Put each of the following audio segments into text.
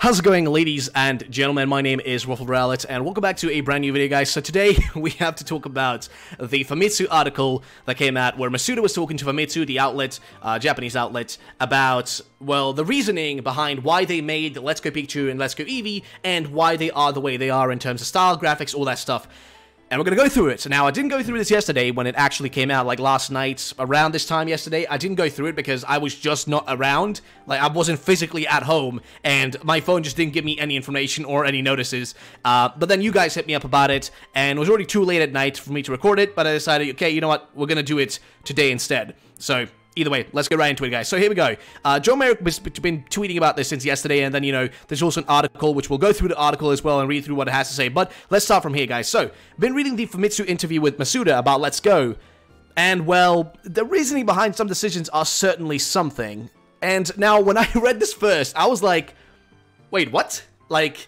How's it going, ladies and gentlemen? My name is Alot, and welcome back to a brand new video, guys. So today, we have to talk about the Famitsu article that came out, where Masuda was talking to Famitsu, the outlet, Japanese outlet, about, well, the reasoning behind why they made Let's Go Pikachu and Let's Go Eevee, and why they are the way they are in terms of style, graphics, all that stuff. And we're going to go through it. Now, I didn't go through this yesterday when it actually came out, like last night, around this time yesterday. I didn't go through it because I was just not around. Like, I wasn't physically at home, and my phone just didn't give me any information or any notices. But then you guys hit me up about it, and it was already too late at night for me to record it, but I decided, okay, you know what, we're going to do it today instead. So either way, let's get right into it, guys. So here we go. Joe Merrick has been tweeting about this since yesterday, and then, you know, there's also an article, which we'll go through the article as well and read through what it has to say. But let's start from here, guys. So, been reading the Famitsu interview with Masuda about Let's Go, and, well, the reasoning behind some decisions are certainly something. And now, when I read this first, I was like, wait, what? Like,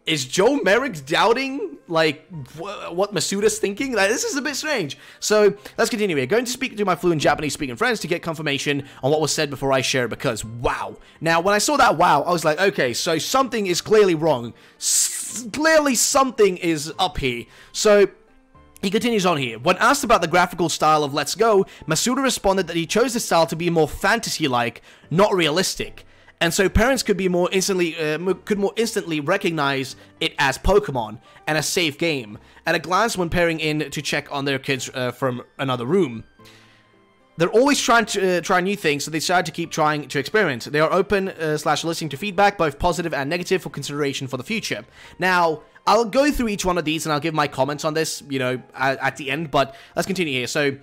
is Joe Merrick doubting, like, what Masuda's thinking? Like, this is a bit strange. So, let's continue here. Going to speak to my fluent Japanese-speaking friends to get confirmation on what was said before I share, because, wow. Now, when I saw that wow, I was like, okay, so something is clearly wrong. Clearly something is up here. So, he continues on here. When asked about the graphical style of Let's Go, Masuda responded that he chose the style to be more fantasy-like, not realistic. And so parents could be more instantly recognize it as Pokemon and a safe game at a glance when pairing in to check on their kids from another room. They're always trying to try new things, so they decided to keep trying to experiment. They are open slash listening to feedback, both positive and negative, for consideration for the future. Now, I'll go through each one of these and I'll give my comments on this, you know, at the end, but let's continue here. So,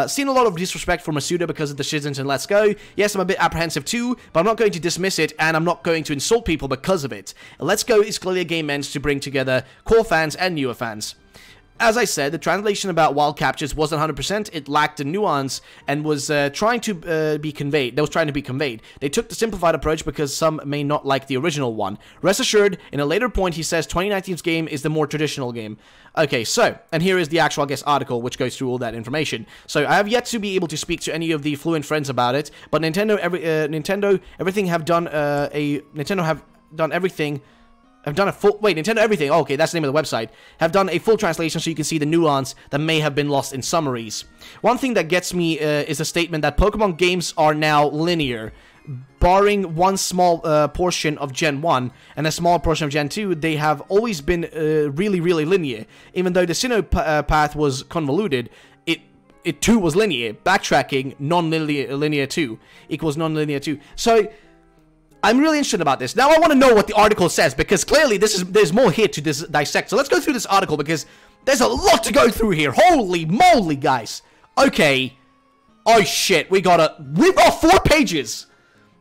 seen a lot of disrespect from Masuda because of the decisions in Let's Go. Yes, I'm a bit apprehensive too, but I'm not going to dismiss it, and I'm not going to insult people because of it. Let's Go is clearly a game meant to bring together core fans and newer fans. As I said, the translation about wild captures wasn't 100%, it lacked the nuance and was trying to be conveyed. They took the simplified approach because some may not like the original one. Rest assured, in a later point, he says 2019's game is the more traditional game. Okay, so, and here is the actual, I guess, article, which goes through all that information. So, I have yet to be able to speak to any of the fluent friends about it, but Nintendo Everything have done Nintendo Everything, oh, okay, that's the name of the website, have done a full translation so you can see the nuance that may have been lost in summaries. One thing that gets me is a statement that Pokemon games are now linear. Barring one small portion of Gen 1 and a small portion of Gen 2, they have always been really, really linear. Even though the Sinnoh path was convoluted, it too was linear. Backtracking, non-linear 2 equals non-linear 2. So, I'm really interested about this. Now I want to know what the article says, because clearly there's more here to dissect. So let's go through this article, because there's a lot to go through here. Holy moly, guys. Okay. Oh shit, we've got 4 pages.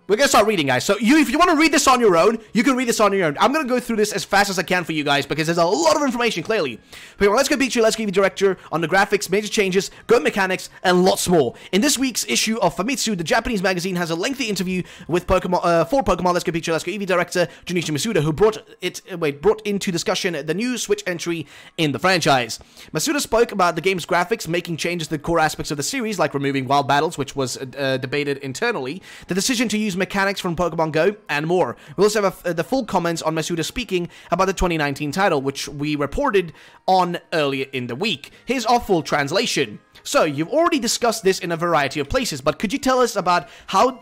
We're gonna start reading, guys. So if you want to read this on your own, you can read this on your own. I'm gonna go through this as fast as I can for you guys, because there's a lot of information, clearly. But let's go Pikachu, let's go Eevee director on the graphics, major changes, good mechanics, and lots more. In this week's issue of Famitsu, the Japanese magazine has a lengthy interview with for Pokemon Let's Go Pikachu, Let's Go Eevee director Junichi Masuda, who brought into discussion the new Switch entry in the franchise. Masuda spoke about the game's graphics, making changes to the core aspects of the series, like removing wild battles, which was debated internally, the decision to use mechanics from Pokémon Go, and more. We also have the full comments on Masuda speaking about the 2019 title, which we reported on earlier in the week. Here's our full translation. So, you've already discussed this in a variety of places, but could you tell us about how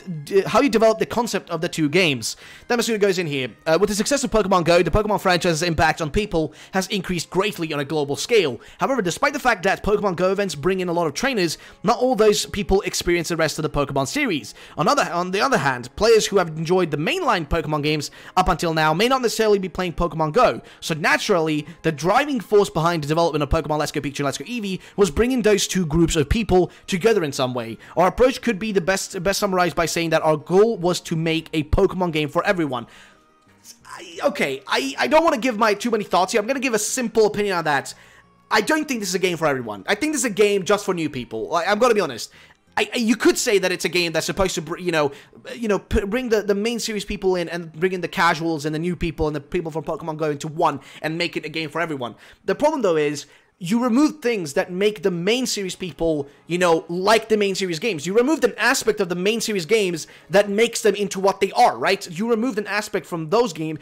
you developed the concept of the two games? Then Masuda goes in here. With the success of Pokemon Go, the Pokemon franchise's impact on people has increased greatly on a global scale. However, despite the fact that Pokemon Go events bring in a lot of trainers, not all those people experience the rest of the Pokemon series. On the other hand, players who have enjoyed the mainline Pokemon games up until now may not necessarily be playing Pokemon Go. So naturally, the driving force behind the development of Pokemon Let's Go Pikachu, Let's Go Eevee was bringing those two groups of people together in some way. Our approach could be the best summarized by saying that our goal was to make a Pokemon game for everyone. I don't want to give too many thoughts here. I'm going to give a simple opinion on that. I don't think this is a game for everyone. I think this is a game just for new people. I'm going to be honest. You could say that it's a game that's supposed to, bring the main series people in and bring in the casuals and the new people and the people from Pokemon Go into one and make it a game for everyone. The problem, though, is you remove things that make the main series people, you know, like the main series games. You removed an aspect of the main series games that makes them into what they are, right? You removed an aspect from those games,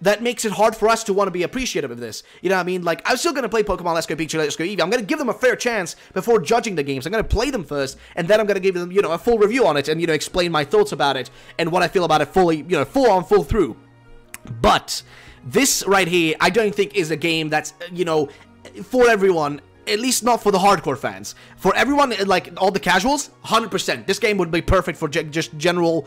that makes it hard for us to want to be appreciative of this. You know what I mean? Like, I'm still going to play Pokemon Let's Go Pikachu, Let's Go Eevee. I'm going to give them a fair chance before judging the games. I'm going to play them first, and then I'm going to give them, you know, a full review on it and, you know, explain my thoughts about it and what I feel about it fully, you know, full through. But this right here, I don't think is a game that's, you know, for everyone, at least not for the hardcore fans. For everyone, like all the casuals, 100%. This game would be perfect for just general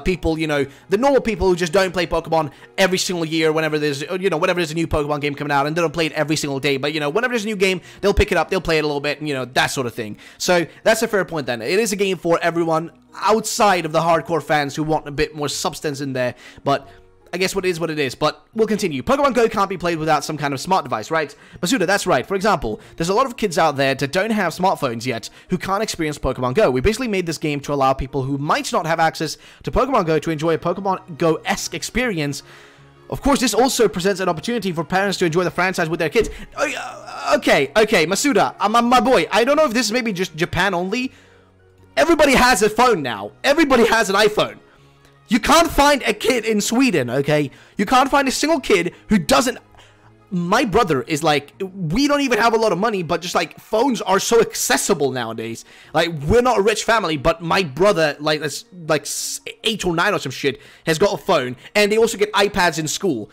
people, you know, the normal people who just don't play Pokemon every single year whenever there's, you know, whenever there's a new Pokemon game coming out, and they don't play it every single day. But, you know, whenever there's a new game, they'll pick it up, they'll play it a little bit, and, you know, that sort of thing. So that's a fair point then. It is a game for everyone outside of the hardcore fans who want a bit more substance in there, but I guess what it is, but we'll continue. Pokemon Go can't be played without some kind of smart device, right? Masuda, that's right. For example, there's a lot of kids out there that don't have smartphones yet who can't experience Pokemon Go. We basically made this game to allow people who might not have access to Pokemon Go to enjoy a Pokemon Go-esque experience. Of course, this also presents an opportunity for parents to enjoy the franchise with their kids. Okay, Masuda, my boy, I don't know if this is maybe just Japan only. Everybody has a phone now. Everybody has an iPhone. You can't find a kid in Sweden, okay? You can't find a single kid who doesn't... My brother is like, we don't even have a lot of money, but just like, phones are so accessible nowadays. Like, we're not a rich family, but my brother, like, that's like 8 or 9 or some shit, has got a phone, and they also get iPads in school.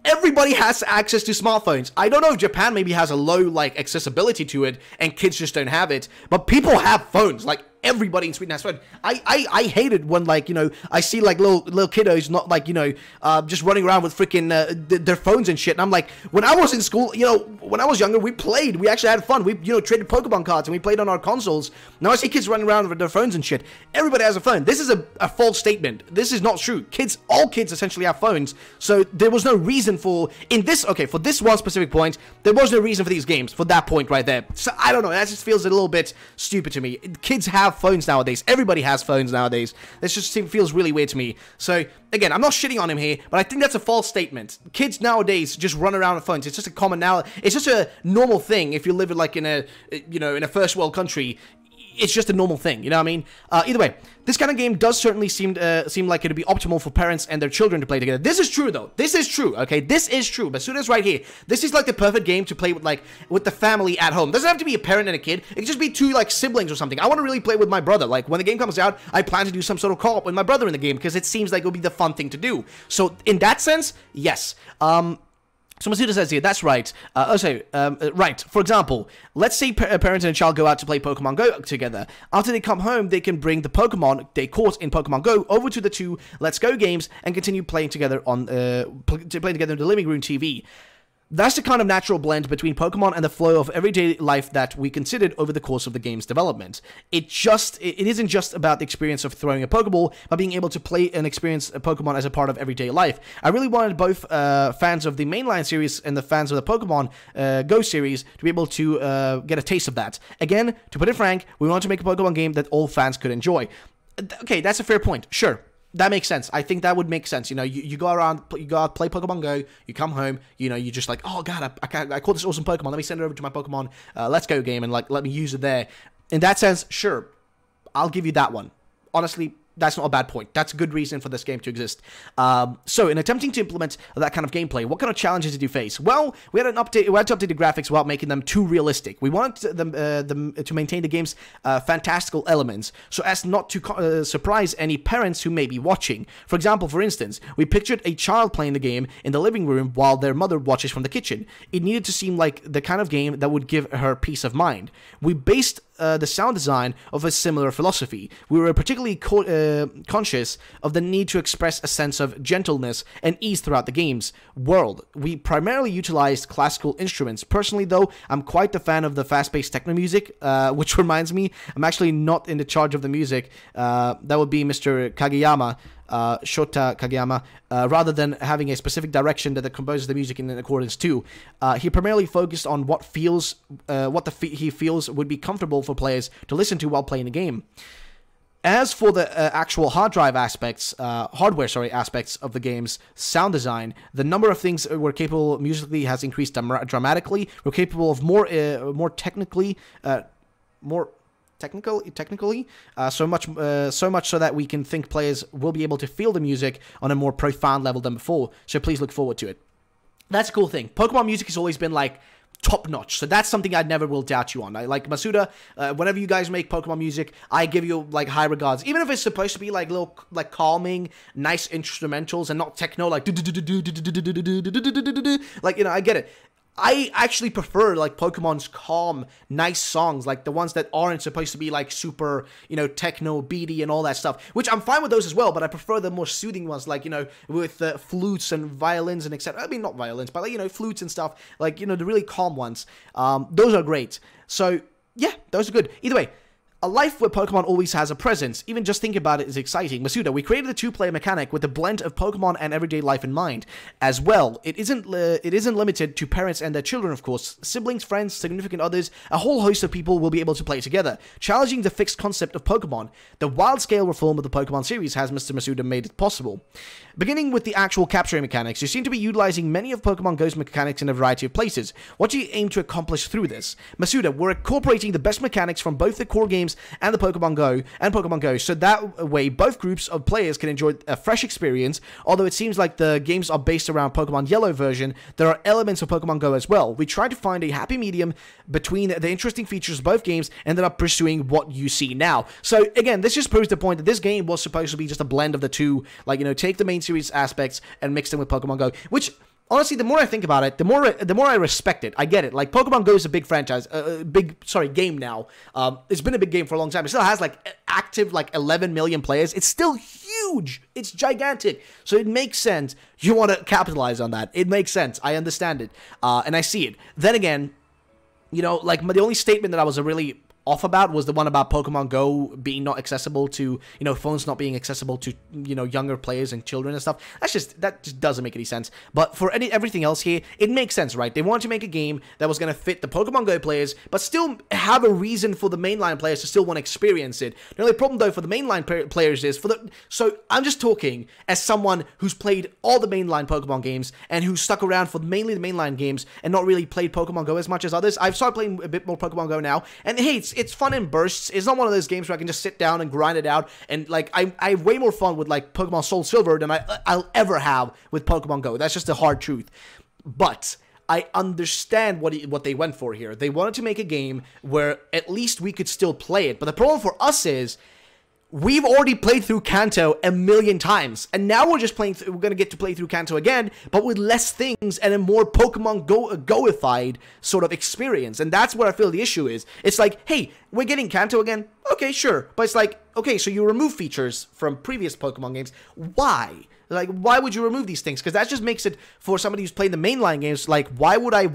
Everybody has access to smartphones. I don't know if Japan maybe has a low, like, accessibility to it, and kids just don't have it, but people have phones. Like, everybody in Sweden has phones. I hate it when, like, you know, I see, like, little kiddos not, like, you know, just running around with freaking their phones and shit, and I'm like, when I was in school, you know, when I was younger, we played. We actually had fun. We, you know, traded Pokemon cards, and we played on our consoles. Now I see kids running around with their phones and shit. Everybody has a phone. This is a false statement. This is not true. All kids essentially have phones, so there was no reason for, for this one specific point, there was no reason for these games, for that point right there. So, I don't know, that just feels a little bit stupid to me. Kids have phones nowadays. Everybody has phones nowadays. This just feels really weird to me. So, again, I'm not shitting on him here, but I think that's a false statement. Kids nowadays just run around with phones. It's just a common now. It's just a normal thing if you live in, like, in a, you know, in a first world country. It's just a normal thing, you know what I mean? Either way, this kind of game does certainly seem like it would be optimal for parents and their children to play together. This is true, though. This is true, okay? This is true. Masuda's right here. This is, like, the perfect game to play with, like, with the family at home. It doesn't have to be a parent and a kid. It can just be two, like, siblings or something. I want to really play with my brother. Like, when the game comes out, I plan to do some sort of co-op with my brother in the game because it seems like it would be the fun thing to do. So, in that sense, yes. So Masuda says here, that's right. Right. For example, let's say a parent and a child go out to play Pokemon Go together. After they come home, they can bring the Pokemon they caught in Pokemon Go over to the two Let's Go games and continue playing together on playing together in the living room TV. That's the kind of natural blend between Pokemon and the flow of everyday life that we considered over the course of the game's development. It isn't just about the experience of throwing a Pokeball, but being able to play and experience a Pokemon as a part of everyday life. I really wanted both fans of the mainline series and the fans of the Pokemon Go series to be able to get a taste of that. Again, to put it frank, we want to make a Pokemon game that all fans could enjoy. Okay, that's a fair point. Sure. That makes sense. I think that would make sense. You know, you go around, you go out, play Pokemon Go, you come home, you know, you're just like, oh god, I caught this awesome Pokemon, let me send it over to my Pokemon Let's Go game and, like, let me use it there. In that sense, sure, I'll give you that one. Honestly, that's not a bad point. That's a good reason for this game to exist. So, in attempting to implement that kind of gameplay, what kind of challenges did you face? Well, we had to update the graphics without making them too realistic. We wanted them to maintain the game's fantastical elements, so as not to surprise any parents who may be watching. For example, for instance, we pictured a child playing the game in the living room while their mother watches from the kitchen. It needed to seem like the kind of game that would give her peace of mind. We based the sound design of a similar philosophy. We were particularly conscious of the need to express a sense of gentleness and ease throughout the game's world. We primarily utilized classical instruments. Personally, though, I'm quite the fan of the fast-paced techno music, which reminds me, I'm actually not in the charge of the music. That would be Mr. Kageyama. Shota Kageyama, rather than having a specific direction that composes the music in accordance to. He primarily focused on what he feels would be comfortable for players to listen to while playing the game. As for the actual hardware aspects of the game's sound design, the number of things we're capable of musically has increased dramatically. We're capable of more technically, so much so that we can think players will be able to feel the music on a more profound level than before. So please look forward to it. That's a cool thing. Pokemon music has always been like top-notch, so that's something I never will doubt you on. Like Masuda, whenever you guys make Pokemon music, I give you like high regards, even if it's supposed to be like little like calming, nice instrumentals and not techno like like, you know, I get it. I actually prefer like Pokemon's calm, nice songs, like the ones that aren't supposed to be like super, you know, techno, beaty and all that stuff, which I'm fine with those as well, but I prefer the more soothing ones, like, you know, with flutes and violins and etc. I mean, not violins, but like, you know, flutes and stuff, like, you know, the really calm ones. Those are great. So, yeah, those are good. Either way, a life where Pokemon always has a presence, even just thinking about it is exciting. Masuda, we created a two-player mechanic with a blend of Pokemon and everyday life in mind. As well, it isn't limited to parents and their children, of course. Siblings, friends, significant others, a whole host of people will be able to play together, challenging the fixed concept of Pokemon. The wild-scale reform of the Pokemon series has Mr. Masuda made it possible. Beginning with the actual capturing mechanics, you seem to be utilizing many of Pokemon Go's mechanics in a variety of places. What do you aim to accomplish through this? Masuda, we're incorporating the best mechanics from both the core games and the Pokemon Go, so that way both groups of players can enjoy a fresh experience. Although it seems like the games are based around Pokemon Yellow version, there are elements of Pokemon Go as well. We tried to find a happy medium between the interesting features of both games and ended up pursuing what you see now. So again, this just proves the point that this game was supposed to be just a blend of the two, like, you know, take the main series aspects and mix them with Pokemon Go, which honestly, the more I think about it, the more I respect it. I get it. Like, Pokemon Go is a big franchise, game now. It's been a big game for a long time. It still has, like, active, like, 11 million players. It's still huge. It's gigantic. So it makes sense. You want to capitalize on that. It makes sense. I understand it. And I see it. Then again, you know, like, the only statement that I was really off about was the one about Pokemon Go being not accessible to, you know, phones not being accessible to, you know, younger players and children and stuff. That just doesn't make any sense. But for everything else here, it makes sense, right? They wanted to make a game that was going to fit the Pokemon Go players, but still have a reason for the mainline players to still want to experience it. The only problem, though, for the mainline players is so I'm just talking as someone who's played all the mainline Pokemon games and who's stuck around for mainly the mainline games and not really played Pokemon Go as much as others. I've started playing a bit more Pokemon Go now, and hey, it's fun in bursts. It's not one of those games where I can just sit down and grind it out, and like I have way more fun with like Pokemon Soul Silver than I'll ever have with Pokemon Go. That's just the hard truth. But I understand what they went for here. They wanted to make a game where at least we could still play it. But the problem for us is we've already played through Kanto a million times, and now we're going to get to play through Kanto again, but with less things and a more Pokemon Go-ified sort of experience. And that's where I feel the issue is. It's like, hey, we're getting Kanto again? Okay, sure. But it's like, okay, so you remove features from previous Pokemon games. Why? Like, why would you remove these things? Because that just makes it, for somebody who's playing the mainline games, like, why would I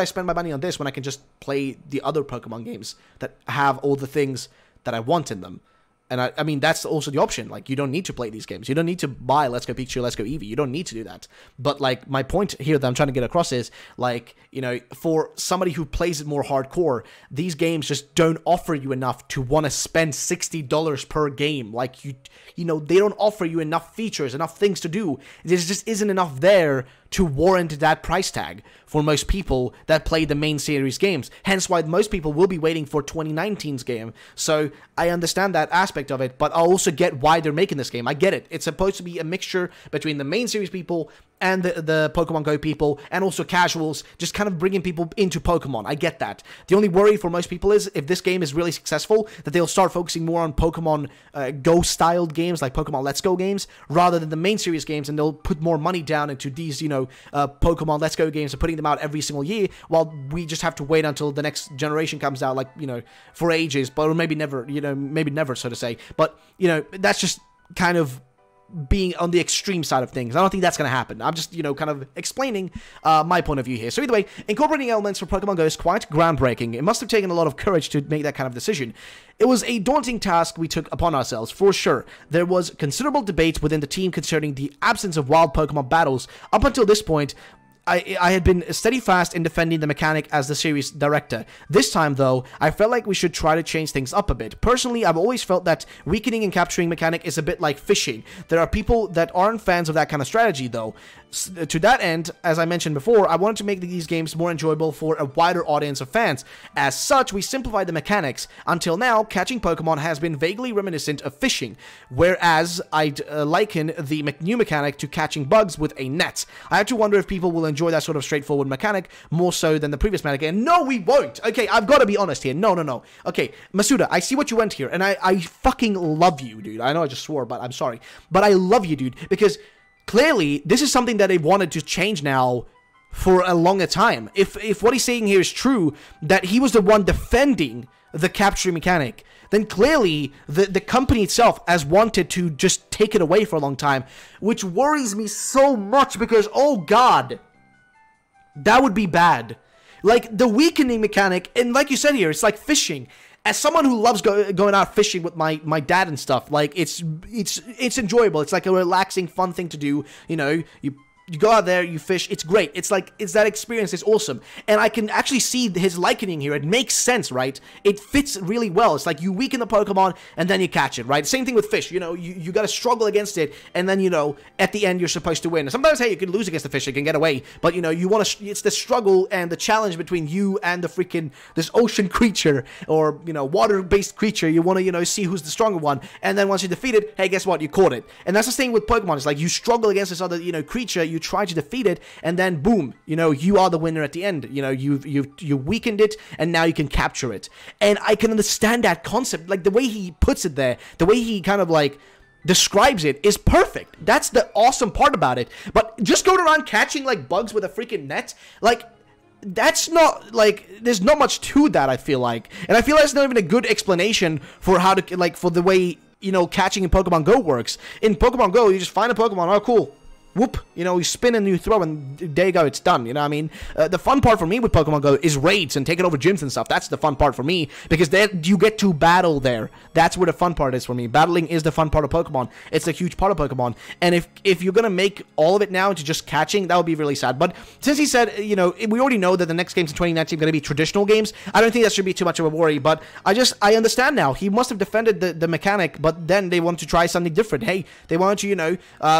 spend my money on this when I can just play the other Pokemon games that have all the things that I want in them? And I mean, that's also the option. Like, you don't need to play these games. You don't need to buy Let's Go Pikachu, Let's Go Eevee. You don't need to do that. But, like, my point here that I'm trying to get across is, like, you know, for somebody who plays it more hardcore, these games just don't offer you enough to want to spend $60 per game. Like, you know, they don't offer you enough features, enough things to do. There just isn't enough there to warrant that price tag for most people that play the main series games. Hence why most people will be waiting for 2019's game. So I understand that aspect of it, but I also get why they're making this game. I get it. It's supposed to be a mixture between the main series people and the Pokemon Go people, and also casuals, just kind of bringing people into Pokemon. I get that. The only worry for most people is, if this game is really successful, that they'll start focusing more on Pokemon Go-styled games, like Pokemon Let's Go games, rather than the main series games, and they'll put more money down into these, you know, Pokemon Let's Go games and putting them out every single year, while we just have to wait until the next generation comes out, like, you know, for ages, but or maybe never, you know, maybe never, so to say. But, you know, that's just kind of being on the extreme side of things. I don't think that's going to happen. I'm just, you know, kind of explaining my point of view here. So either way, incorporating elements from Pokemon Go is quite groundbreaking. It must have taken a lot of courage to make that kind of decision. It was a daunting task we took upon ourselves, for sure. There was considerable debate within the team concerning the absence of wild Pokemon battles. Up until this point, I had been steadfast in defending the mechanic as the series director. This time, though, I felt like we should try to change things up a bit. Personally, I've always felt that weakening and capturing mechanic is a bit like fishing. There are people that aren't fans of that kind of strategy, though. To that end, as I mentioned before, I wanted to make these games more enjoyable for a wider audience of fans. As such, we simplified the mechanics. Until now, catching Pokemon has been vaguely reminiscent of fishing, whereas I'd liken the new mechanic to catching bugs with a net. I have to wonder if people will enjoy that sort of straightforward mechanic more so than the previous mechanic. And no, we won't. Okay, I've got to be honest here. No. Okay, Masuda, I see what you went here, and I fucking love you, dude. I know I just swore, but I'm sorry. But I love you, dude, because clearly this is something that they wanted to change now for a longer time. If what he's saying here is true, that he was the one defending the capturing mechanic, then clearly the company itself has wanted to just take it away for a long time, which worries me so much because, oh god, that would be bad. Like, the weakening mechanic, and like you said here, it's like fishing. As someone who loves going out fishing with my dad and stuff, like, it's enjoyable. It's like a relaxing, fun thing to do. You know, you go out there, you fish, it's great. It's like, it's that experience, it's awesome. And I can actually see his likening here. It makes sense, right? It fits really well. It's like you weaken the Pokemon and then you catch it, right? Same thing with fish, you know, you gotta struggle against it, and then, you know, at the end you're supposed to win. Sometimes, hey, you can lose against the fish, you can get away, but, you know, you want to, it's the struggle and the challenge between you and the freaking, this ocean creature, or, you know, water-based creature. You want to, you know, see who's the stronger one, and then once you defeat it, hey, guess what? You caught it. And that's the thing with Pokemon. It's like you struggle against this other, you know, creature, you try to defeat it, and then boom, you know, you are the winner at the end. You know, you weakened it, and now you can capture it. And I can understand that concept, like the way he puts it there, the way he kind of like describes it is perfect. That's the awesome part about it. But just going around catching like bugs with a freaking net, like, that's not, like, there's not much to that, I feel like. And I feel like it's not even a good explanation for how to, like, for the way, you know, catching in Pokemon Go works. In Pokemon Go, you just find a Pokemon, oh, cool. Whoop, you know, you spin and you throw, and there you go, it's done, you know what I mean? The fun part for me with Pokemon Go is raids and taking over gyms and stuff. That's the fun part for me, because there you get to battle there. That's where the fun part is for me. Battling is the fun part of Pokemon. It's a huge part of Pokemon, and if you're gonna make all of it now into just catching, that would be really sad. But since he said, you know, we already know that the next games in 2019 are gonna be traditional games, I don't think that should be too much of a worry, but I understand now. He must have defended the mechanic, but then they wanted to try something different. Hey, they wanted to, you know,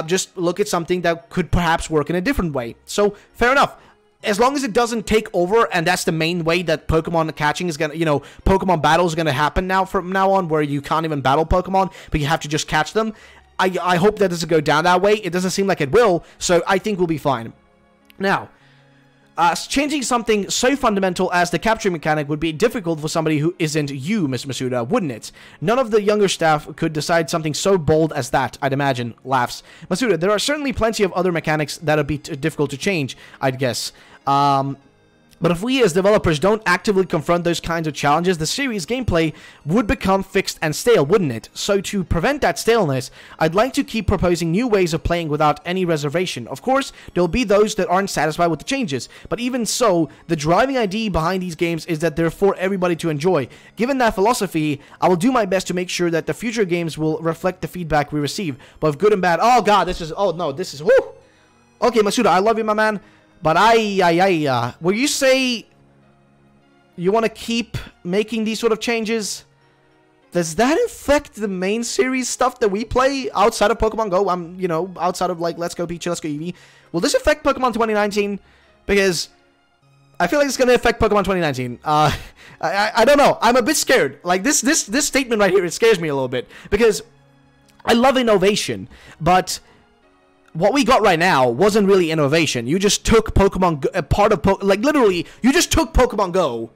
just look at something that could perhaps work in a different way. So, fair enough. As long as it doesn't take over, and that's the main way that Pokemon catching is gonna, you know, Pokemon battles are gonna happen now from now on, where you can't even battle Pokemon, but you have to just catch them. I hope that doesn't go down that way. It doesn't seem like it will, so I think we'll be fine. Now, changing something so fundamental as the capturing mechanic would be difficult for somebody who isn't you, Mr. Masuda, wouldn't it? None of the younger staff could decide something so bold as that, I'd imagine. Laughs. Masuda, there are certainly plenty of other mechanics that would be difficult to change, I'd guess. But if we as developers don't actively confront those kinds of challenges, the series gameplay would become fixed and stale, wouldn't it? So to prevent that staleness, I'd like to keep proposing new ways of playing without any reservation. Of course, there'll be those that aren't satisfied with the changes, but even so, the driving idea behind these games is that they're for everybody to enjoy. Given that philosophy, I will do my best to make sure that the future games will reflect the feedback we receive, both good and bad. Oh god, this is, oh no, this is, whoo! Okay, Masuda, I love you, my man. But will you say you want to keep making these sort of changes? Does that affect the main series stuff that we play outside of Pokemon Go? You know, outside of, like, Let's Go Pikachu, Let's Go Eevee. Will this affect Pokemon 2019? Because I feel like it's going to affect Pokemon 2019. I don't know. I'm a bit scared. Like, this statement right here, it scares me a little bit. Because I love innovation, but what we got right now wasn't really innovation. You just took Pokemon Go, a part of like, literally, you just took Pokemon Go.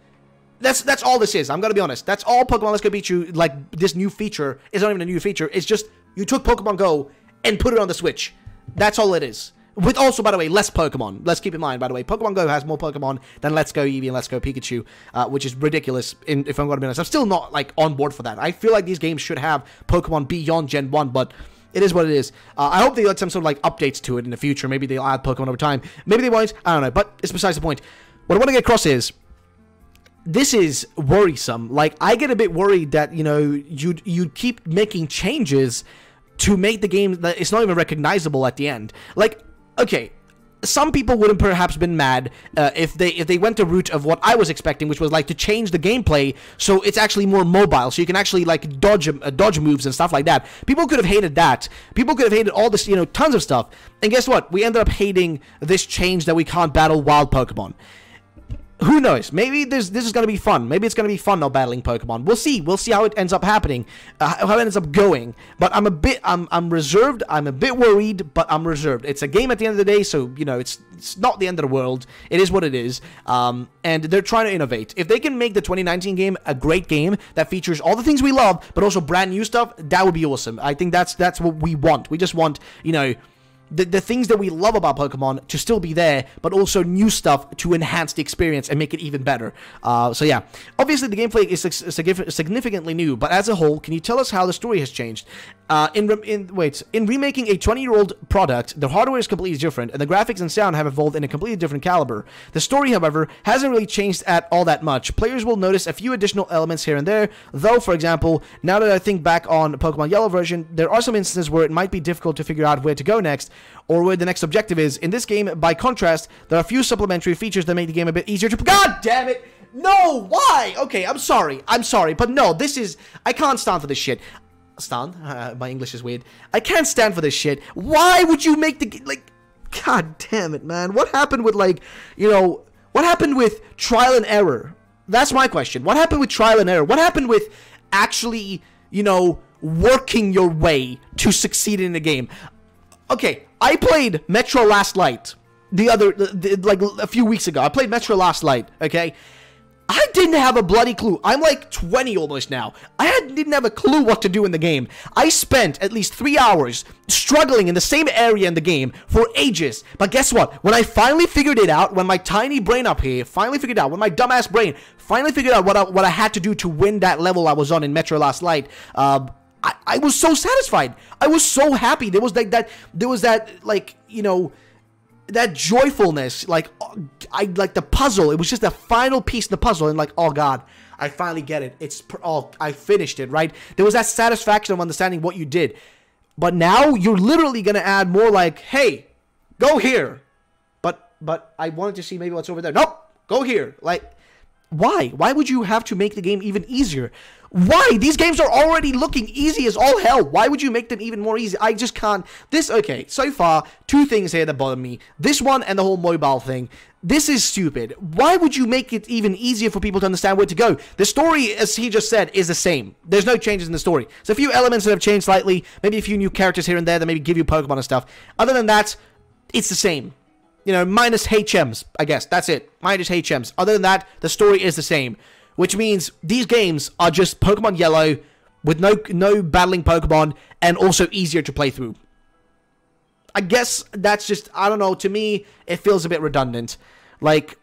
That's all this is. I'm gonna be honest. That's all Pokemon Let's Go Pikachu, like, this new feature, is not even a new feature. It's just, you took Pokemon Go and put it on the Switch. That's all it is. With also, by the way, less Pokemon. Let's keep in mind, by the way, Pokemon Go has more Pokemon than Let's Go Eevee and Let's Go Pikachu, which is ridiculous, if I'm gonna be honest. I'm still not, like, on board for that. I feel like these games should have Pokemon beyond Gen 1, but it is what it is. I hope they let some sort of, like, updates to it in the future. Maybe they'll add Pokemon over time. Maybe they won't. I don't know. But it's besides the point. What I want to get across is, this is worrisome. Like, I get a bit worried that, you know, you'd keep making changes to make the game that it's not even recognizable at the end. Like, okay, some people would have perhaps been mad if they went the route of what I was expecting, which was like to change the gameplay so it's actually more mobile, so you can actually like dodge moves and stuff like that. People could have hated that. People could have hated all this, you know, tons of stuff. And guess what? We ended up hating this change that we can't battle wild Pokemon. Who knows? Maybe this is gonna be fun. Maybe it's gonna be fun now battling Pokemon. We'll see. We'll see how it ends up happening, how it ends up going. But I'm reserved. I'm a bit worried, but I'm reserved. It's a game at the end of the day, so you know it's not the end of the world. It is what it is. And they're trying to innovate. If they can make the 2019 game a great game that features all the things we love, but also brand new stuff, that would be awesome. I think that's what we want. We just want, you know, the things that we love about Pokemon to still be there, but also new stuff to enhance the experience and make it even better. So yeah, obviously the gameplay is significantly new, but as a whole, can you tell us how the story has changed? In remaking a 20-year-old product, the hardware is completely different, and the graphics and sound have evolved in a completely different caliber. The story, however, hasn't really changed at all that much. Players will notice a few additional elements here and there, though, for example, now that I think back on Pokemon Yellow version, there are some instances where it might be difficult to figure out where to go next, or where the next objective is. In this game, by contrast, there are a few supplementary features that make the game a bit easier to... God damn it! No! Why? Okay, I'm sorry, but no, this is... I can't stand for this shit. My English is weird. I can't stand for this shit. Why would you make the... Like, god damn it, man. What happened with, like, you know... What happened with trial and error? That's my question. What happened with trial and error? What happened with actually, you know, working your way to succeed in the game? Okay, I played Metro Last Light like a few weeks ago. I played Metro Last Light, okay? I didn't have a bloody clue. I'm like 20 almost now. Didn't have a clue what to do in the game. I spent at least 3 hours struggling in the same area in the game for ages. But guess what? When I finally figured it out, when my tiny brain up here finally figured out, when my dumbass brain finally figured out what I had to do to win that level I was on in Metro Last Light, I was so satisfied. I was so happy. There was that like, you know, that joyfulness, like the puzzle. It was just the final piece of the puzzle, and like, oh god, I finally get it. I finished it, right? There was that satisfaction of understanding what you did. But now you're literally gonna add more like, hey, go here. But I wanted to see maybe what's over there. Nope, go here. Like, why? Why would you have to make the game even easier? Why? These games are already looking easy as all hell. Why would you make them even more easy? I just can't. Okay, so far, two things here that bother me. This one and the whole mobile thing. This is stupid. Why would you make it even easier for people to understand where to go? The story, as he just said, is the same. There's no changes in the story. There's a few elements that have changed slightly. Maybe a few new characters here and there that maybe give you Pokemon and stuff. Other than that, it's the same. You know, minus HMs, I guess. That's it. Minus HMs. Other than that, the story is the same. Which means these games are just Pokemon Yellow with no battling Pokemon and also easier to play through. I guess that's just, I don't know, to me, it feels a bit redundant. Like,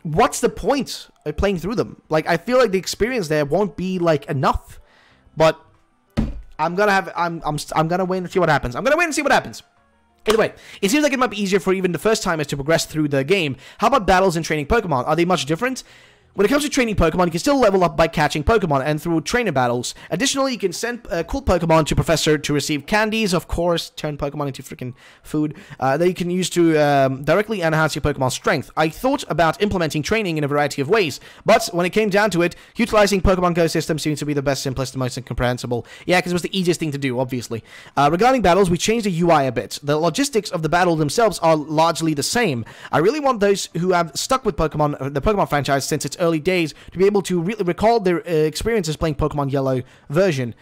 what's the point of playing through them? Like, I feel like the experience there won't be, like, enough. But I'm gonna wait and see what happens. I'm gonna wait and see what happens. Either way, it seems like it might be easier for even the first timers to progress through the game. How about battles and training Pokemon? Are they much different? When it comes to training Pokemon, you can still level up by catching Pokemon and through trainer battles. Additionally, you can send cool Pokemon to Professor to receive candies, of course, turn Pokemon into freaking food, that you can use to directly enhance your Pokemon's strength. I thought about implementing training in a variety of ways, but when it came down to it, utilizing Pokemon Go system seems to be the best, simplest, and most incomprehensible. Yeah, because it was the easiest thing to do, obviously. Regarding battles, we changed the UI a bit. The logistics of the battle themselves are largely the same. I really want those who have stuck with Pokemon, the Pokemon franchise since its early days, to be able to really recall their experiences playing Pokemon Yellow version.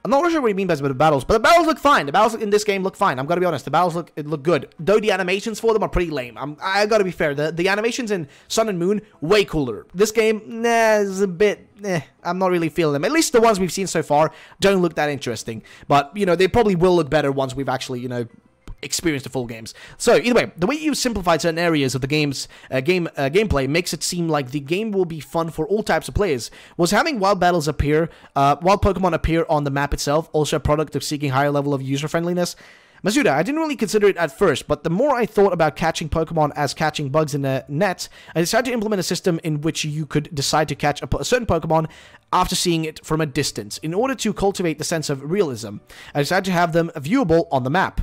I'm not really sure what he means by the battles, but the battles look fine. The battles in this game look fine. I'm gonna be honest. The battles look good. Though the animations for them are pretty lame. I gotta be fair. The animations in Sun and Moon, way cooler. This game, nah, is a bit, I'm not really feeling them. At least the ones we've seen so far don't look that interesting. But, you know, they probably will look better once we've actually, you know, experience the full games. So, either way, the way you simplified certain areas of the game's gameplay makes it seem like the game will be fun for all types of players. Was having wild battles appear, wild Pokemon appear on the map itself, also a product of seeking higher level of user-friendliness? Masuda, I didn't really consider it at first, but the more I thought about catching Pokemon as catching bugs in a net, I decided to implement a system in which you could decide to catch a certain Pokemon after seeing it from a distance. In order to cultivate the sense of realism, I decided to have them viewable on the map.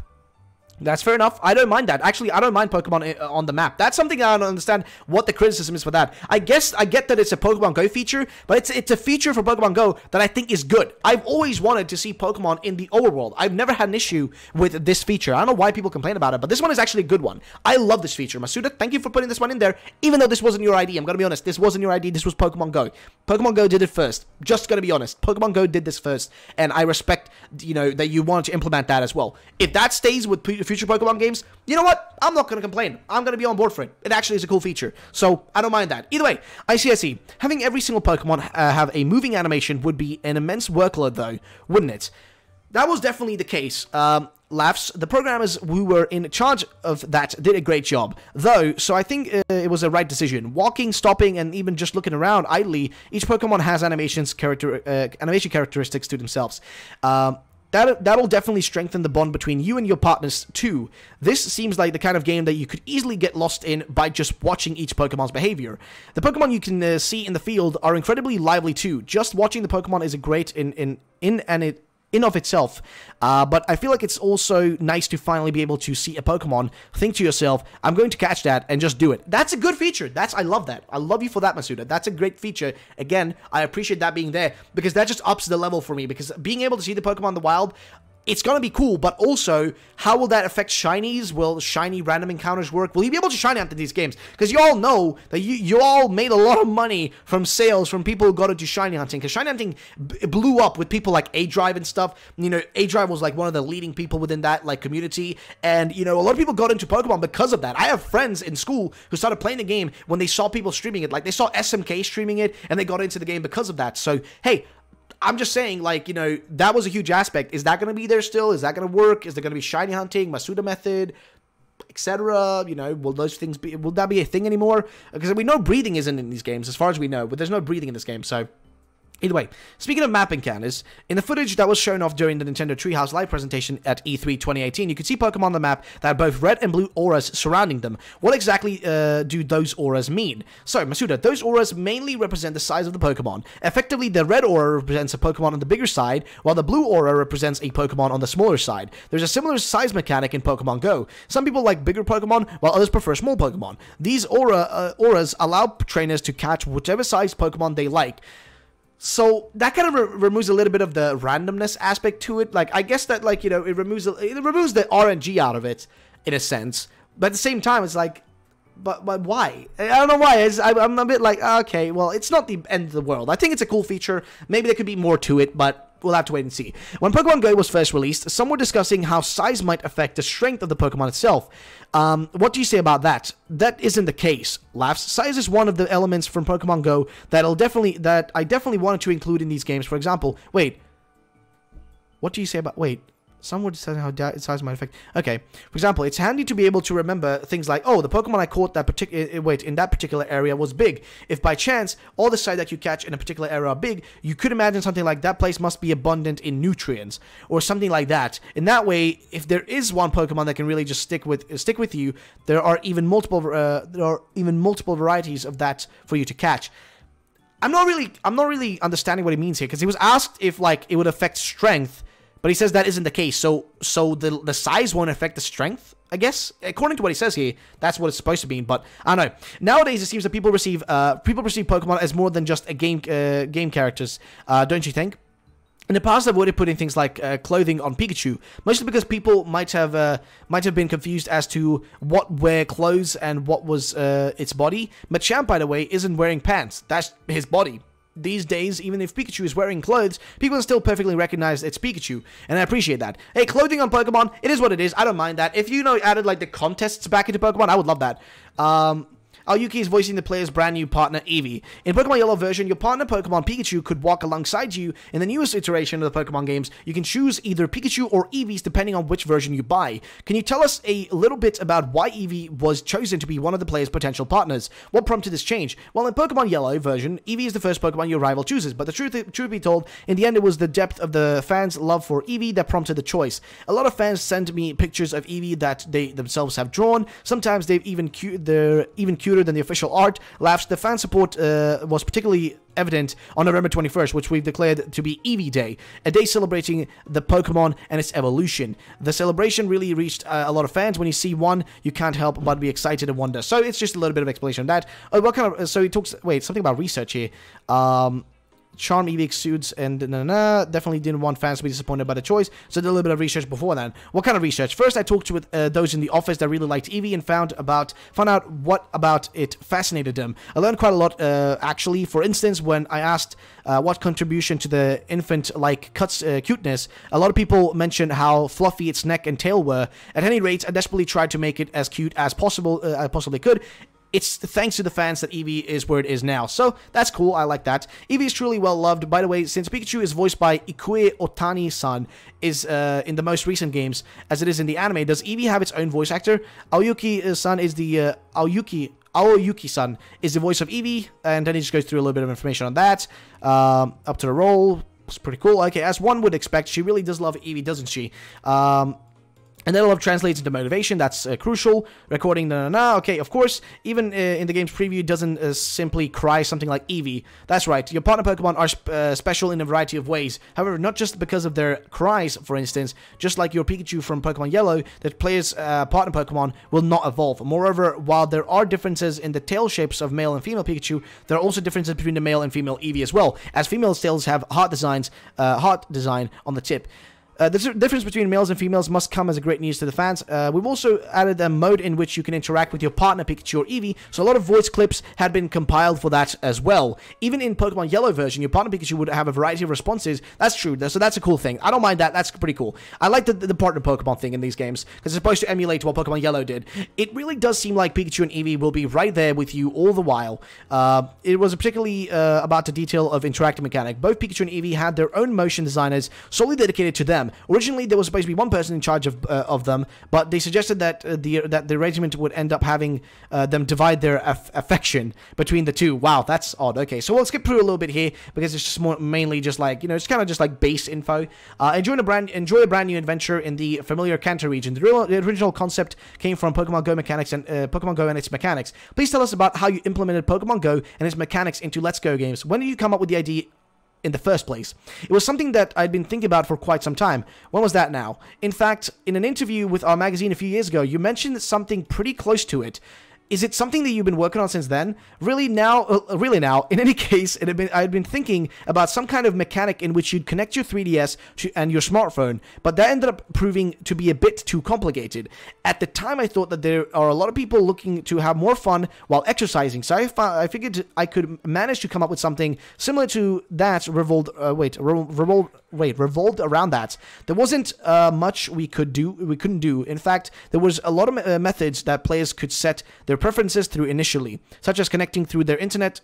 That's fair enough. I don't mind that. Actually, I don't mind Pokemon on the map. That's something I don't understand what the criticism is for that. I guess I get that it's a Pokemon Go feature, but it's a feature for Pokemon Go that I think is good. I've always wanted to see Pokemon in the overworld. I've never had an issue with this feature. I don't know why people complain about it, but this one is actually a good one. I love this feature. Masuda, thank you for putting this one in there, even though this wasn't your idea. I'm gonna be honest. This wasn't your idea. This was Pokemon Go. Pokemon Go did it first. Just gonna be honest. Pokemon Go did this first, and I respect, you know, that you wanted to implement that as well. If that stays with future Pokemon games, you know what? I'm not going to complain. I'm going to be on board for it. It actually is a cool feature, so I don't mind that. Either way, I see. Having every single Pokemon have a moving animation would be an immense workload, though, wouldn't it? That was definitely the case. Laughs, the programmers who were in charge of that did a great job, though, so I think it was a right decision. Walking, stopping, and even just looking around idly, each Pokemon has animation characteristics to themselves. That'll definitely strengthen the bond between you and your partners, too. This seems like the kind of game that you could easily get lost in by just watching each Pokemon's behavior. The Pokemon you can see in the field are incredibly lively, too. Just watching the Pokemon is a great in of itself, but I feel like it's also nice to finally be able to see a Pokemon, think to yourself, I'm going to catch that, and just do it. That's a good feature. I love that. I love you for that, Masuda. That's a great feature. Again, I appreciate that being there, because that just ups the level for me, because being able to see the Pokemon in the wild, it's gonna be cool, but also, how will that affect shinies? Will shiny random encounters work? Will you be able to shiny hunt in these games? Because you all know that you all made a lot of money from sales from people who got into shiny hunting, because shiny hunting blew up with people like A-Drive and stuff. You know, A-Drive was like one of the leading people within that like community, and you know, a lot of people got into Pokemon because of that. I have friends in school who started playing the game when they saw people streaming it, like they saw SMK streaming it, and they got into the game because of that. So, hey, I'm just saying, like, you know, that was a huge aspect. Is that going to be there still? Is that going to work? Is there going to be shiny hunting, Masuda method, etc.? You know, will those things be, will that be a thing anymore? Because we know breathing isn't in these games, as far as we know, but there's no breathing in this game, so... Either way, speaking of map encounters, in the footage that was shown off during the Nintendo Treehouse Live presentation at E3 2018, you could see Pokemon on the map that have both red and blue auras surrounding them. What exactly do those auras mean? So, Masuda, those auras mainly represent the size of the Pokemon. Effectively, the red aura represents a Pokemon on the bigger side, while the blue aura represents a Pokemon on the smaller side. There's a similar size mechanic in Pokemon Go. Some people like bigger Pokemon, while others prefer small Pokemon. These auras allow trainers to catch whichever size Pokemon they like. So that kind of removes a little bit of the randomness aspect to it. Like, I guess that, like, you know, it removes the RNG out of it, in a sense. But at the same time, it's like, but why? I don't know why. I'm a bit like, okay, well, it's not the end of the world. I think it's a cool feature. Maybe there could be more to it, but we'll have to wait and see. When Pokemon Go was first released, some were discussing how size might affect the strength of the Pokemon itself. What do you say about that? That isn't the case. Laughs. Size is one of the elements from Pokemon Go that I definitely wanted to include in these games. For example, wait. What do you say about... Wait. Some would say how size might affect... Okay. For example, it's handy to be able to remember things like, oh, the Pokemon I caught in that particular area was big. If by chance, all the sites that you catch in a particular area are big, you could imagine something like that place must be abundant in nutrients, or something like that. In that way, if there is one Pokemon that can really just stick with you, there are even multiple varieties of that for you to catch. I'm not really understanding what he means here, because he was asked if, like, it would affect strength, but he says that isn't the case. So the size won't affect the strength, I guess. According to what he says here, that's what it's supposed to mean. But I don't know. Nowadays, it seems that people perceive Pokemon as more than just a game characters. Don't you think? In the past, I've avoided putting things like clothing on Pikachu, mostly because people might have been confused as to what wear clothes and what was its body. Machamp, by the way, isn't wearing pants. That's his body. These days, even if Pikachu is wearing clothes, people can still perfectly recognize it's Pikachu, and I appreciate that. Hey, clothing on Pokemon, it is what it is. I don't mind that. If you know added like the contests back into Pokemon, I would love that. Aoyuki is voicing the player's brand new partner, Eevee. In Pokemon Yellow version, your partner Pokemon Pikachu could walk alongside you. In the newest iteration of the Pokemon games, you can choose either Pikachu or Eevees depending on which version you buy. Can you tell us a little bit about why Eevee was chosen to be one of the player's potential partners? What prompted this change? Well, in Pokemon Yellow version, Eevee is the first Pokemon your rival chooses, but the truth be told, in the end it was the depth of the fans' love for Eevee that prompted the choice. A lot of fans send me pictures of Eevee that they themselves have drawn. Sometimes they're even cute cuter than the official art. Laughs. The fan support was particularly evident on November 21st, which we've declared to be Eevee Day, a day celebrating the Pokemon and its evolution. The celebration really reached a lot of fans. When you see one, you can't help but be excited and wonder. So it's just a little bit of explanation on that. Oh, what kind of... So he talks... Wait, something about research here. Charm Eevee exudes and definitely didn't want fans to be disappointed by the choice, so did a little bit of research before then. What kind of research? First, I talked with those in the office that really liked Eevee and found out what about it fascinated them. I learned quite a lot, actually. For instance, when I asked what contribution to the infant-like cuteness, a lot of people mentioned how fluffy its neck and tail were. At any rate, I desperately tried to make it as cute as possible, I possibly could. It's thanks to the fans that Eevee is where it is now. So, that's cool. I like that. Eevee is truly well loved. By the way, since Pikachu is voiced by Ikue Otani-san is in the most recent games, as it is in the anime, does Eevee have its own voice actor? Aoyuki-san is the... Aoyuki-san is the voice of Eevee, and then he just goes through a little bit of information on that. Up to the role. It's pretty cool. Okay, as one would expect, she really does love Eevee, doesn't she? And then love translates into motivation. That's crucial. Recording, okay, of course. Even in the game's preview, it doesn't simply cry something like Eevee. That's right. Your partner Pokemon are special in a variety of ways. However, not just because of their cries, for instance. Just like your Pikachu from Pokemon Yellow, that players' partner Pokemon will not evolve. Moreover, while there are differences in the tail shapes of male and female Pikachu, there are also differences between the male and female Eevee as well, as female tails have heart design on the tip. The difference between males and females must come as a great news to the fans. We've also added a mode in which you can interact with your partner Pikachu or Eevee, so a lot of voice clips had been compiled for that as well. Even in Pokemon Yellow version, your partner Pikachu would have a variety of responses. That's true, so that's a cool thing. I don't mind that, that's pretty cool. I like the partner Pokemon thing in these games, because it's supposed to emulate what Pokemon Yellow did. It really does seem like Pikachu and Eevee will be right there with you all the while. It was particularly about the detail of interacting mechanic. Both Pikachu and Eevee had their own motion designers solely dedicated to them. Originally, there was supposed to be one person in charge of them, but they suggested that the regiment would end up having them divide their affection between the two. Wow, that's odd. Okay, so we'll skip through a little bit here because it's just mainly just like, you know, it's kind of just like base info. Enjoy a brand new adventure in the familiar Kanto region. The original concept came from Pokemon Go mechanics and Pokemon Go and its mechanics. Please tell us about how you implemented Pokemon Go and its mechanics into Let's Go games. When did you come up with the idea in the first place? It was something that I'd been thinking about for quite some time. When was that now? In fact, in an interview with our magazine a few years ago, you mentioned something pretty close to it. Is it something that you've been working on since then? Really now? In any case, I had been thinking about some kind of mechanic in which you'd connect your 3DS and your smartphone, but that ended up proving to be a bit too complicated. At the time, I thought that there are a lot of people looking to have more fun while exercising, so I figured I could manage to come up with something similar to that revolved around that. There wasn't much we couldn't do. In fact, there was a lot of methods that players could set their preferences through initially, such as connecting through their internet,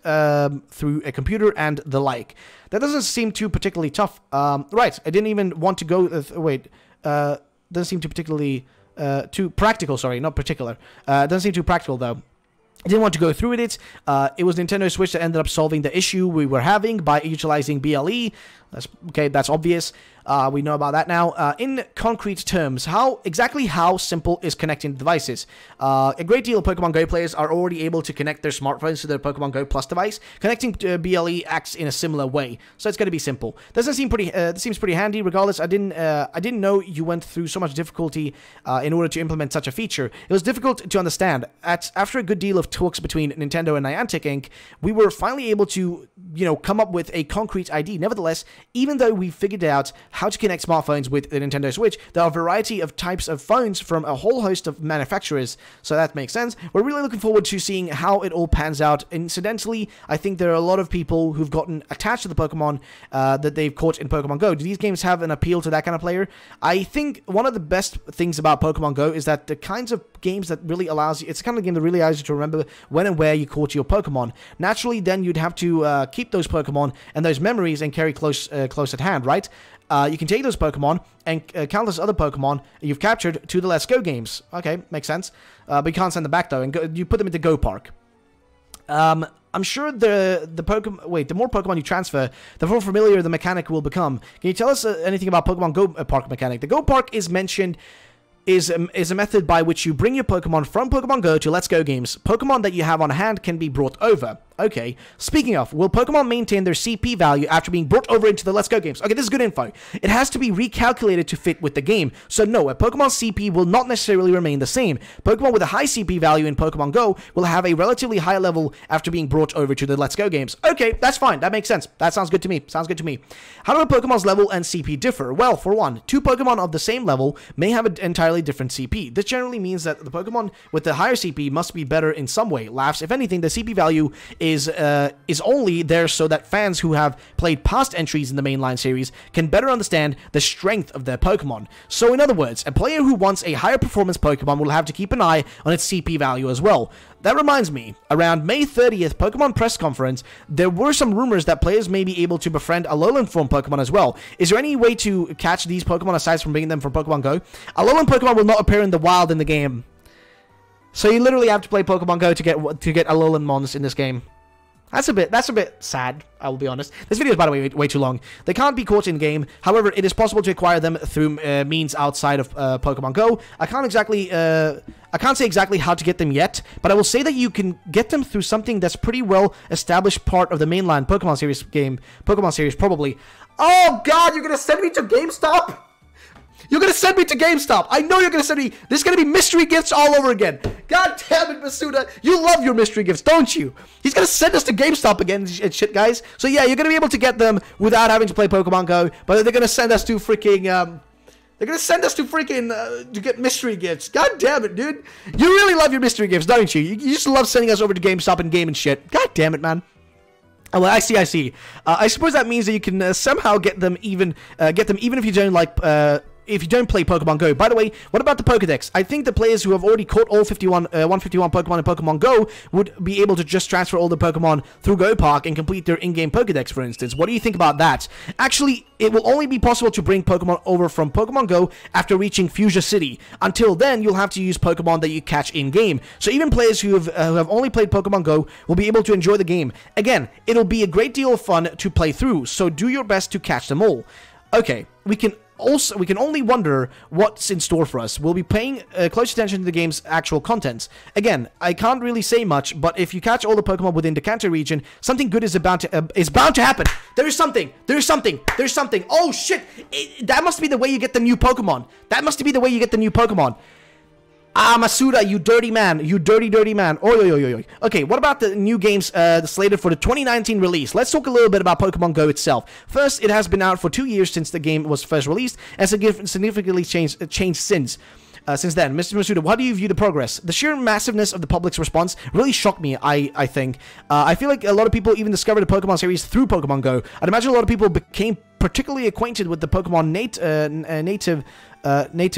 through a computer, and the like. That doesn't seem too particularly tough. Right, I didn't even want to go... doesn't seem too particularly... too practical, sorry, not particular. Doesn't seem too practical, though. I didn't want to go through with it. It was Nintendo Switch that ended up solving the issue we were having by utilizing BLE. That's obvious. We know about that now. In concrete terms, exactly how simple is connecting devices? A great deal of Pokemon Go players are already able to connect their smartphones to their Pokemon Go Plus device. Connecting to BLE acts in a similar way, so it's going to be simple. Doesn't seem pretty. Seems pretty handy. Regardless, I didn't know you went through so much difficulty in order to implement such a feature. It was difficult to understand. After a good deal of talks between Nintendo and Niantic Inc., we were finally able to, come up with a concrete ID. Nevertheless, even though we figured out how to connect smartphones with the Nintendo Switch, there are a variety of types of phones from a whole host of manufacturers, so that makes sense. We're really looking forward to seeing how it all pans out. Incidentally, I think there are a lot of people who've gotten attached to the Pokemon that they've caught in Pokemon Go. Do these games have an appeal to that kind of player? I think one of the best things about Pokemon Go is that the kinds of games that really allows you, it's the kind of game that really allows you to remember when and where you caught your Pokemon. Naturally, then you'd have to keep those Pokemon and those memories and carry close at hand, right? You can take those Pokemon and countless other Pokemon you've captured to the Let's Go games. Okay, makes sense. But you can't send them back, though, and you put them into Go Park. I'm sure the more Pokemon you transfer, the more familiar the mechanic will become. Can you tell us anything about Pokemon Go Park mechanic? The Go Park is mentioned is a method by which you bring your Pokemon from Pokemon Go to Let's Go games. Pokemon that you have on hand can be brought over. Okay, speaking of, will Pokemon maintain their CP value after being brought over into the Let's Go games? Okay, this is good info. It has to be recalculated to fit with the game. So no, a Pokemon's CP will not necessarily remain the same. Pokemon with a high CP value in Pokemon Go will have a relatively high level after being brought over to the Let's Go games. Okay, that's fine. That makes sense. That sounds good to me. Sounds good to me. How do a Pokemon's level and CP differ? Well, for one, two Pokemon of the same level may have an entirely different CP. This generally means that the Pokemon with the higher CP must be better in some way. Laughs. If anything, the CP value is only there so that fans who have played past entries in the mainline series can better understand the strength of their Pokemon. So in other words, a player who wants a higher performance Pokemon will have to keep an eye on its CP value as well. That reminds me, around May 30th Pokemon press conference, there were some rumors that players may be able to befriend Alolan form Pokemon as well. Is there any way to catch these Pokemon aside from bringing them from Pokemon Go? Alolan Pokemon will not appear in the wild in the game. So you literally have to play Pokemon Go to get Alolan Mons in this game. That's a bit sad, I will be honest. This video is, by the way, way too long. They can't be caught in game. However, it is possible to acquire them through means outside of Pokemon Go. I can't say exactly how to get them yet, but I will say that you can get them through something that's pretty well established part of the mainline Pokemon series probably. Oh God, you're gonna send me to GameStop? You're going to send me to GameStop. I know you're going to send me. There's going to be mystery gifts all over again. God damn it, Masuda. You love your mystery gifts, don't you? He's going to send us to GameStop again and shit, guys. So yeah, you're going to be able to get them without having to play Pokemon Go. But they're going to send us to freaking... they're going to send us to freaking... to get mystery gifts. God damn it, dude. You really love your mystery gifts, don't you? You just love sending us over to GameStop and game and shit. God damn it, man. Oh, well, I see. I suppose that means that you can somehow get them even if you don't like... if you don't play Pokemon Go. By the way, what about the Pokedex? I think the players who have already caught all 151 Pokemon in Pokemon Go would be able to just transfer all the Pokemon through Go Park and complete their in-game Pokedex, for instance. What do you think about that? Actually, it will only be possible to bring Pokemon over from Pokemon Go after reaching Fuchsia City. Until then, you'll have to use Pokemon that you catch in-game. So even players who have only played Pokemon Go will be able to enjoy the game. Again, it'll be a great deal of fun to play through, so do your best to catch them all. Okay, we can only wonder what's in store for us. We'll be paying close attention to the game's actual contents. Again, I can't really say much, but if you catch all the Pokemon within the Kanto region, something good is bound to happen. There's something. Oh shit! That must be the way you get the new Pokemon. Ah, Masuda, you dirty man. You dirty man. Oi. Okay, what about the new games slated for the 2019 release? Let's talk a little bit about Pokemon Go itself. First, it has been out for 2 years since the game was first released, and significantly changed since then. Mr. Masuda, how do you view the progress? The sheer massiveness of the public's response really shocked me, I think. I feel like a lot of people even discovered the Pokemon series through Pokemon Go. I'd imagine a lot of people became particularly acquainted with the Pokemon native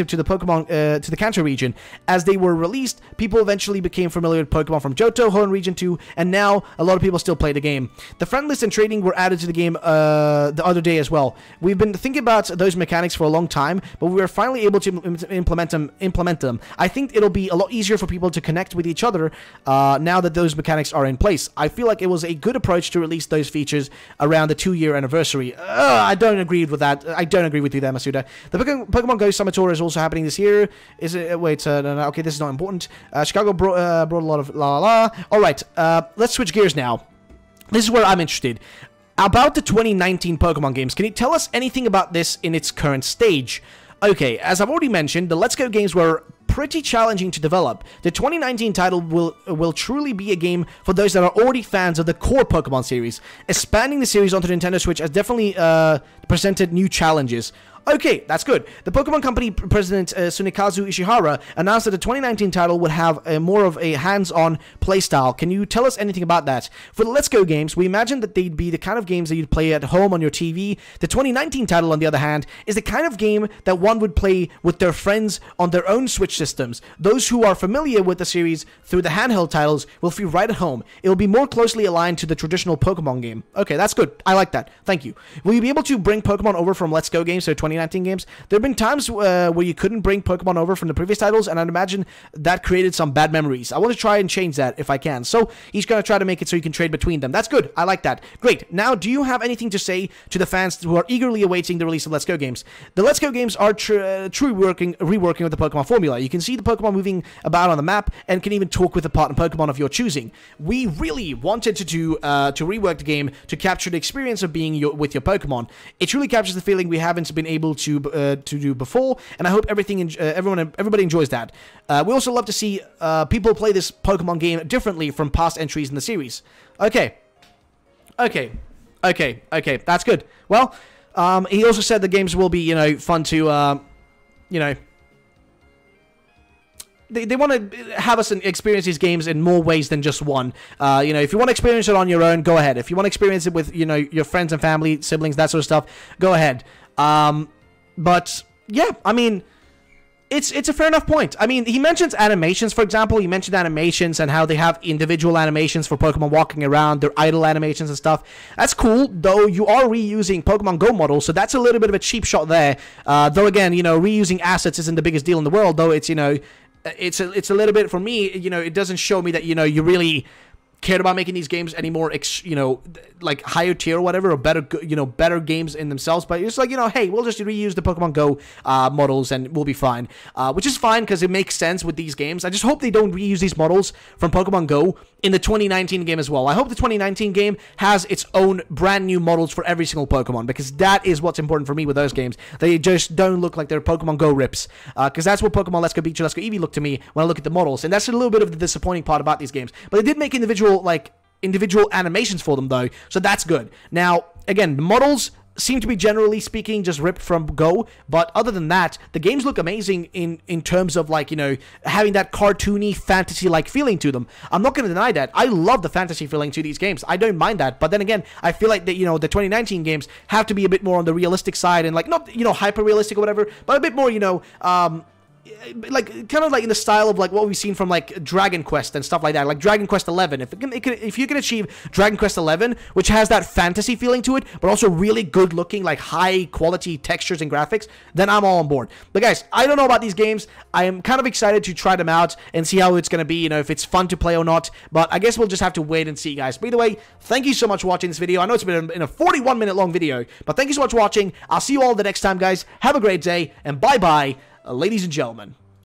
to the Pokemon to the Kanto region. As they were released, people eventually became familiar with Pokemon from Johto, Hoenn region 2, and now a lot of people still play the game. The friend list and trading were added to the game the other day as well. We've been thinking about those mechanics for a long time, but we were finally able to implement them. I think it'll be a lot easier for people to connect with each other now that those mechanics are in place. I feel like it was a good approach to release those features around the 2-year anniversary. I don't agree with that. I don't agree with you there, Masuda. The Pokemon Go Summer Tour is also happening this year. Is it? Wait, no, okay, this is not important. Chicago brought a lot of Alright, let's switch gears now. This is where I'm interested. About the 2019 Pokemon games, can you tell us anything about this in its current stage? Okay, as I've already mentioned, the Let's Go games were pretty challenging to develop. The 2019 title will truly be a game for those that are already fans of the core Pokemon series. Expanding the series onto the Nintendo Switch has definitely presented new challenges. Okay, that's good. The Pokemon Company president Tsunekazu Ishihara announced that the 2019 title would have more of a hands-on playstyle. Can you tell us anything about that? For the Let's Go games, we imagine that they'd be the kind of games that you'd play at home on your TV. The 2019 title, on the other hand, is the kind of game that one would play with their friends on their own Switch systems. Those who are familiar with the series through the handheld titles will feel right at home. It will be more closely aligned to the traditional Pokemon game. Okay, that's good. I like that. Thank you. Will you be able to bring Pokemon over from Let's Go games to the 2019 games. There have been times where you couldn't bring Pokemon over from the previous titles, and I'd imagine that created some bad memories. I want to try and change that if I can. So he's going to try to make it so you can trade between them. That's good. I like that. Great. Now, do you have anything to say to the fans who are eagerly awaiting the release of Let's Go games? The Let's Go games are true reworking of the Pokemon formula. You can see the Pokemon moving about on the map and can even talk with the partner Pokemon of your choosing. We really wanted to rework the game to capture the experience of being with your Pokemon. It truly captures the feeling we haven't been able to do before, and I hope everybody enjoys that. We also love to see people play this Pokemon game differently from past entries in the series. Okay, that's good. Well, he also said the games will be, fun to, They want to have us experience these games in more ways than just one. If you want to experience it on your own, go ahead. If you want to experience it with, your friends and family, siblings, that sort of stuff, go ahead. But, yeah, I mean, it's a fair enough point. I mean, he mentions animations, for example. He mentioned animations and how they have individual animations for Pokemon walking around, their idle animations and stuff. That's cool, though you are reusing Pokemon Go models, so that's a little bit of a cheap shot there. Though, again, reusing assets isn't the biggest deal in the world, though it's, it's a little bit, for me, it doesn't show me that, you really cared about making these games any more, like higher tier or whatever, or better, better games in themselves. But it's like, hey, we'll just reuse the Pokemon Go models and we'll be fine. Which is fine because it makes sense with these games. I just hope they don't reuse these models from Pokemon Go in the 2019 game as well. I hope the 2019 game has its own brand new models for every single Pokemon, because that is what's important for me with those games. They just don't look like they're Pokemon Go rips. Because that's what Pokemon Let's Go Pikachu, Let's Go Eevee look to me when I look at the models. And that's a little bit of the disappointing part about these games. But they did make individual animations for them, though, so that's good. Now, again, the models seem to be, generally speaking, just ripped from Go, but other than that, the games look amazing in terms of, having that cartoony, fantasy-like feeling to them. I'm not going to deny that. I love the fantasy feeling to these games. I don't mind that, but then again, I feel like that, the 2019 games have to be a bit more on the realistic side, and, not, hyper-realistic or whatever, but a bit more, kind of in the style of what we've seen from Dragon Quest and stuff like that, like Dragon Quest 11. If you can achieve Dragon Quest 11, which has that fantasy feeling to it, but also really good looking, high quality textures and graphics, then I'm all on board. But guys, I don't know about these games. I am kind of excited to try them out and see how it's going to be, if it's fun to play or not. But I guess we'll just have to wait and see, guys. But either way, thank you so much for watching this video. I know it's been a 41-minute long video, but thank you so much for watching. I'll see you all the next time, guys. Have a great day, and bye-bye. Ladies and gentlemen.